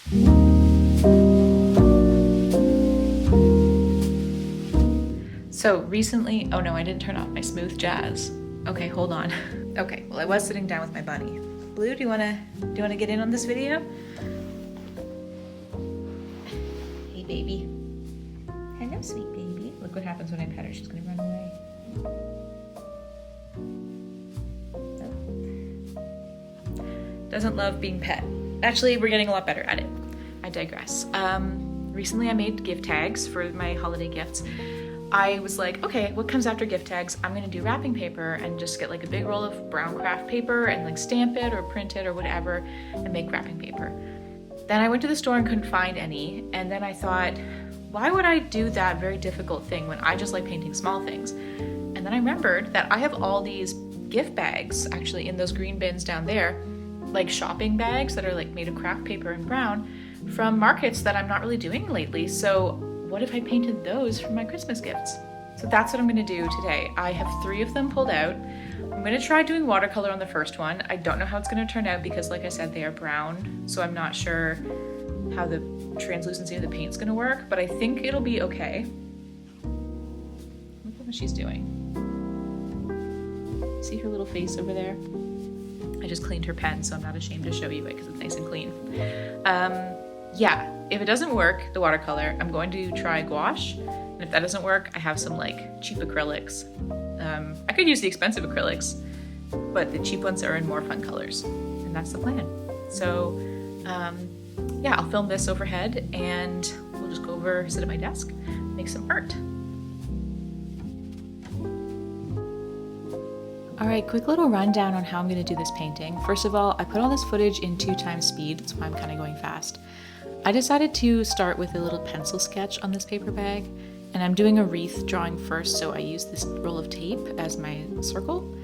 So recently, oh no, I didn't turn off my smooth jazz. Okay, hold on. Okay, well I was sitting down with my bunny. Blue, do you wanna get in on this video? Hey baby. Hello, sweet baby. Look what happens when I pet her, she's gonna run away. Oh. Doesn't love being pet. Actually, we're getting a lot better at it. I digress. Recently I made gift tags for my holiday gifts. I was like, okay, what comes after gift tags? I'm gonna do wrapping paper and just get like a big roll of brown craft paper and like stamp it or print it or whatever and make wrapping paper. Then I went to the store and couldn't find any, and then I thought, why would I do that very difficult thing when I just like painting small things? And then I remembered that I have all these gift bags actually in those green bins down there, like shopping bags that are like made of craft paper and brown from markets that I'm not really doing lately. So what if I painted those for my Christmas gifts? So that's what I'm gonna do today. I have 3 of them pulled out. I'm gonna try doing watercolor on the first one. I don't know how it's gonna turn out because like I said, they are brown. So I'm not sure how the translucency of the paint's gonna work, but I think it'll be okay. Look at what she's doing. See her little face over there? I just cleaned her pen, so I'm not ashamed to show you it because it's nice and clean. Yeah, if it doesn't work, the watercolor, I'm going to try gouache. And if that doesn't work, I have some like cheap acrylics. I could use the expensive acrylics, but the cheap ones are in more fun colors. And that's the plan. So yeah, I'll film this overhead and we'll just go over, sit at my desk, make some art. All right, quick little rundown on how I'm gonna do this painting. First of all, I put all this footage in 2 times speed, that's why I'm kind of going fast. I decided to start with a little pencil sketch on this paper bag, and I'm doing a wreath drawing first, so I used this roll of tape as my circle.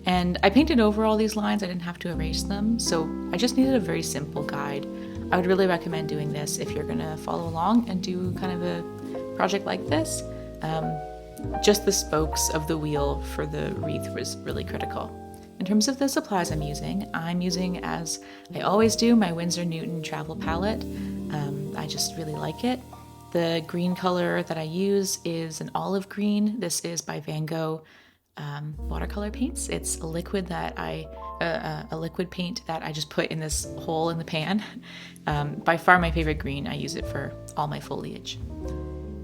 And I painted over all these lines, I didn't have to erase them, so I just needed a very simple guide. I would really recommend doing this if you're gonna follow along and do kind of a project like this. Just the spokes of the wheel for the wreath was really critical. In terms of the supplies I'm using, as I always do, my Winsor Newton travel palette. I just really like it. The green color that I use is an olive green. This is by Van Gogh watercolor paints. It's a liquid that a liquid paint that I just put in this hole in the pan. By far my favorite green. I use it for all my foliage.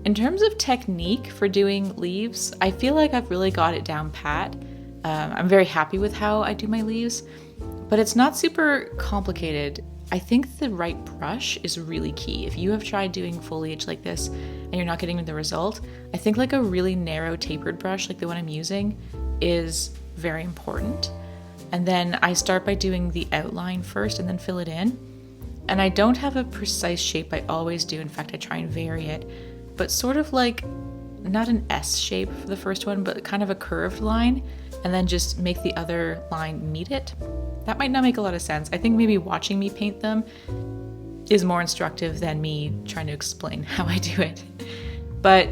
In terms of technique for doing leaves, I feel like I've really got it down pat. I'm very happy with how I do my leaves, but it's not super complicated. I think the right brush is really key. If you have tried doing foliage like this and you're not getting the result, I think like a really narrow tapered brush like the one I'm using is very important. And then I start by doing the outline first and then fill it in. And I don't have a precise shape, I always do. In fact, I try and vary it, but sort of like not an S shape for the first one, but kind of a curved line, and then just make the other line meet it. That might not make a lot of sense. I think maybe watching me paint them is more instructive than me trying to explain how I do it. But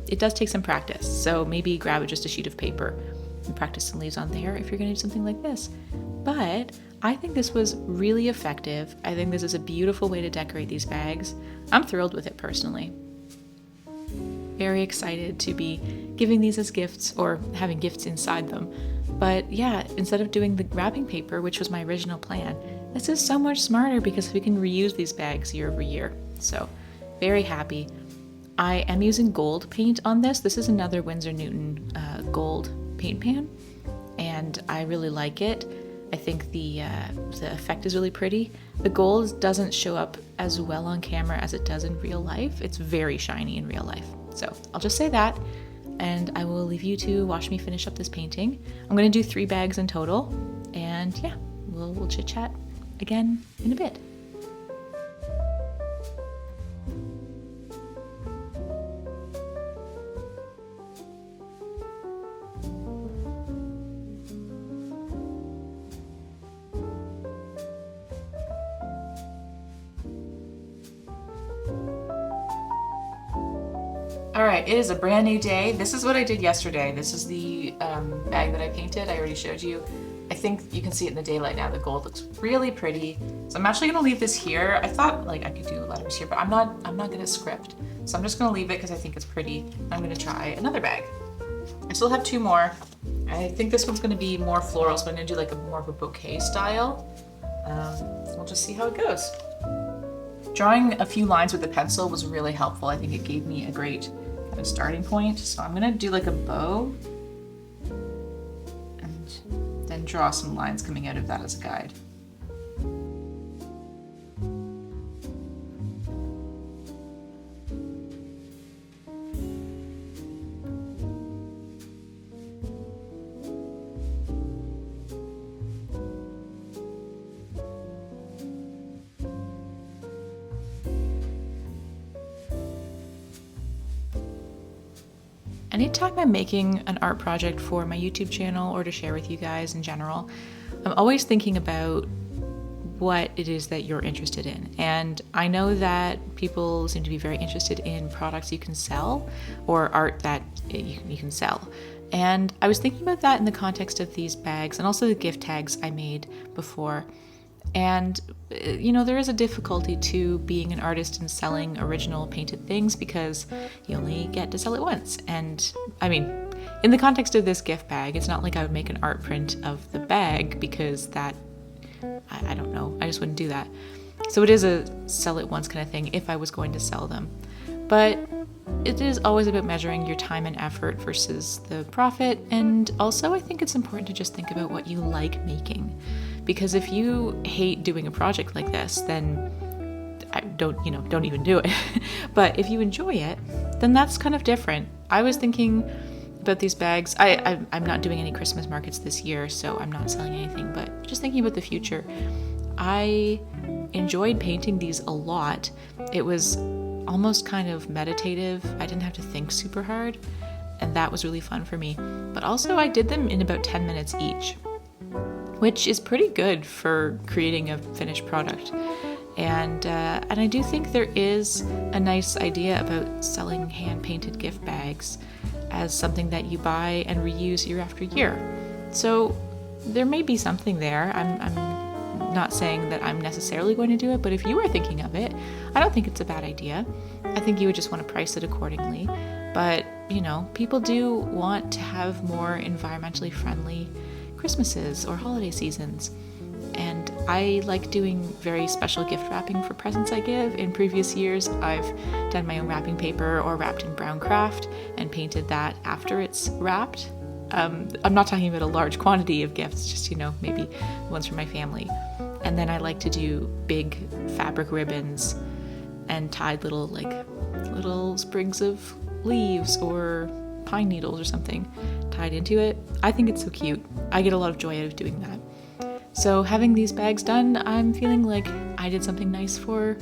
it does take some practice, so maybe grab just a sheet of paper and practice some leaves on there if you're gonna do something like this. But I think this was really effective. I think this is a beautiful way to decorate these bags. I'm thrilled with it personally. Very excited to be giving these as gifts or having gifts inside them. But yeah, instead of doing the wrapping paper, which was my original plan, this is so much smarter because we can reuse these bags year over year. So very happy. I am using gold paint on this. This is another Winsor Newton gold paint pan, and I really like it. I think the effect is really pretty. The gold doesn't show up as well on camera as it does in real life. It's very shiny in real life. So I'll just say that, and I will leave you to watch me finish up this painting. I'm gonna do 3 bags in total, and yeah, we'll chit chat again in a bit. All right, it is a brand new day. This is what I did yesterday. This is the bag that I painted. I already showed you. I think you can see it in the daylight now. The gold looks really pretty. So I'm actually gonna leave this here. I thought like I could do letters here, but I'm not good at script. So I'm just gonna leave it because I think it's pretty. I'm gonna try another bag. I still have 2 more. I think this one's gonna be more floral, so I'm gonna do like more of a bouquet style. We'll just see how it goes. Drawing a few lines with the pencil was really helpful. I think it gave me a great kind of starting point. So I'm gonna do like a bow and then draw some lines coming out of that as a guide. Anytime I'm making an art project for my YouTube channel or to share with you guys in general, I'm always thinking about what it is that you're interested in. And I know that people seem to be very interested in products you can sell or art that you can sell. And I was thinking about that in the context of these bags and also the gift tags I made before. And, you know, there is a difficulty to being an artist and selling original painted things because you only get to sell it once. And I mean, in the context of this gift bag, it's not like I would make an art print of the bag because that, I don't know, I just wouldn't do that. So it is a sell it once kind of thing if I was going to sell them. But it is always about measuring your time and effort versus the profit. And also I think it's important to just think about what you like making. Because if you hate doing a project like this, then don't even do it. But if you enjoy it, then that's kind of different. I was thinking about these bags. I'm not doing any Christmas markets this year, so I'm not selling anything, but just thinking about the future. I enjoyed painting these a lot. It was almost kind of meditative. I didn't have to think super hard, and that was really fun for me. But also I did them in about 10 minutes each, which is pretty good for creating a finished product. And I do think there is a nice idea about selling hand-painted gift bags as something that you buy and reuse year after year. So there may be something there. I'm not saying that I'm necessarily going to do it, but if you were thinking of it, I don't think it's a bad idea. I think you would just want to price it accordingly. But, you know, people do want to have more environmentally friendly Christmases or holiday seasons. And I like doing very special gift wrapping for presents I give. In previous years, I've done my own wrapping paper or wrapped in brown kraft and painted that after it's wrapped. I'm not talking about a large quantity of gifts, just, you know, maybe ones from my family. And then I like to do big fabric ribbons and tied little sprigs of leaves or pine needles or something tied into it. I think it's so cute. I get a lot of joy out of doing that. So having these bags done, I'm feeling like I did something nice for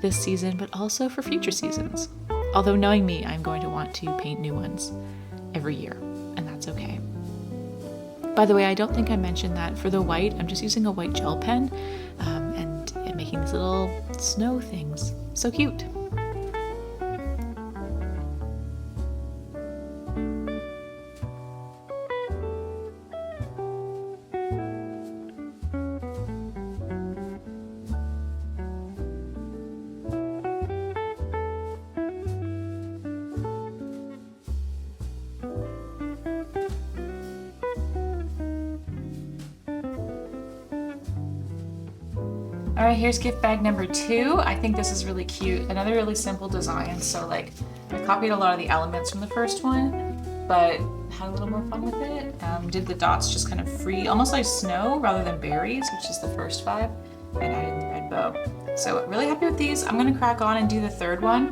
this season, but also for future seasons. Although knowing me, I'm going to want to paint new ones every year, and that's okay. By the way, I don't think I mentioned that for the white, I'm just using a white gel pen and making these little snow things. So cute. All right, here's gift bag number 2. I think this is really cute. Another really simple design. So like I copied a lot of the elements from the first one, but had a little more fun with it. Did the dots just kind of free, almost like snow rather than berries, which is the first 5, and added the red bow. So really happy with these. I'm gonna crack on and do the third one,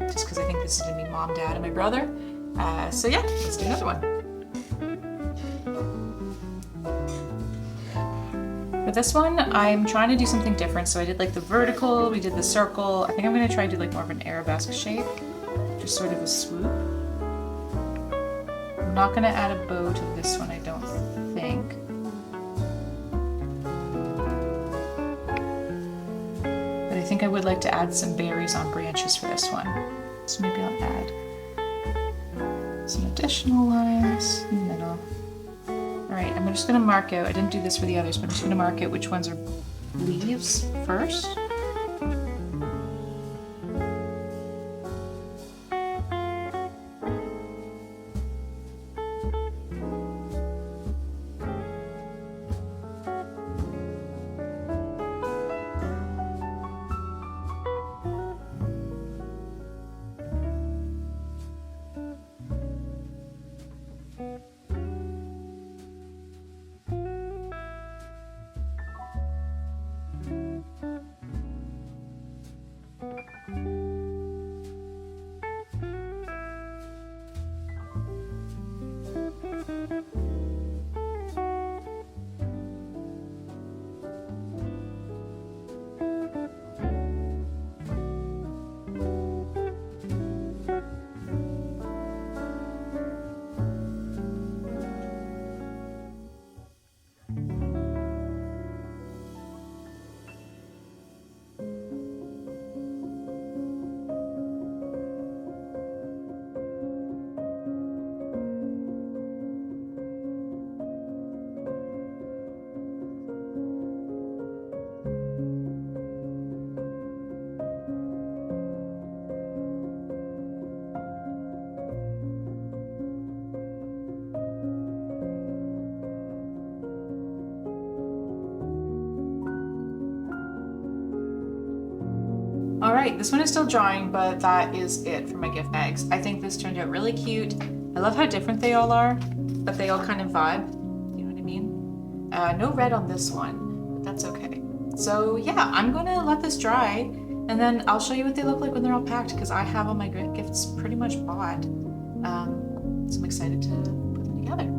just because I think this is gonna be mom, dad, and my brother. So yeah, let's do another one. For this one, I'm trying to do something different. So I did like the vertical, we did the circle. I think I'm gonna try and do like more of an arabesque shape, just sort of a swoop. I'm not gonna add a bow to this one, I don't think. But I think I would like to add some berries on branches for this one. So maybe I'll add some additional lines in the middle. All right, I'm just gonna mark out, I didn't do this for the others, but I'm just gonna mark out which ones are leaves first. All right, this one is still drying, but that is it for my gift bags. I think this turned out really cute. I love how different they all are, but they all kind of vibe. You know what I mean? No red on this one, but that's okay. So yeah, I'm gonna let this dry, and then I'll show you what they look like when they're all packed, because I have all my gifts pretty much bought. So I'm excited to put them together.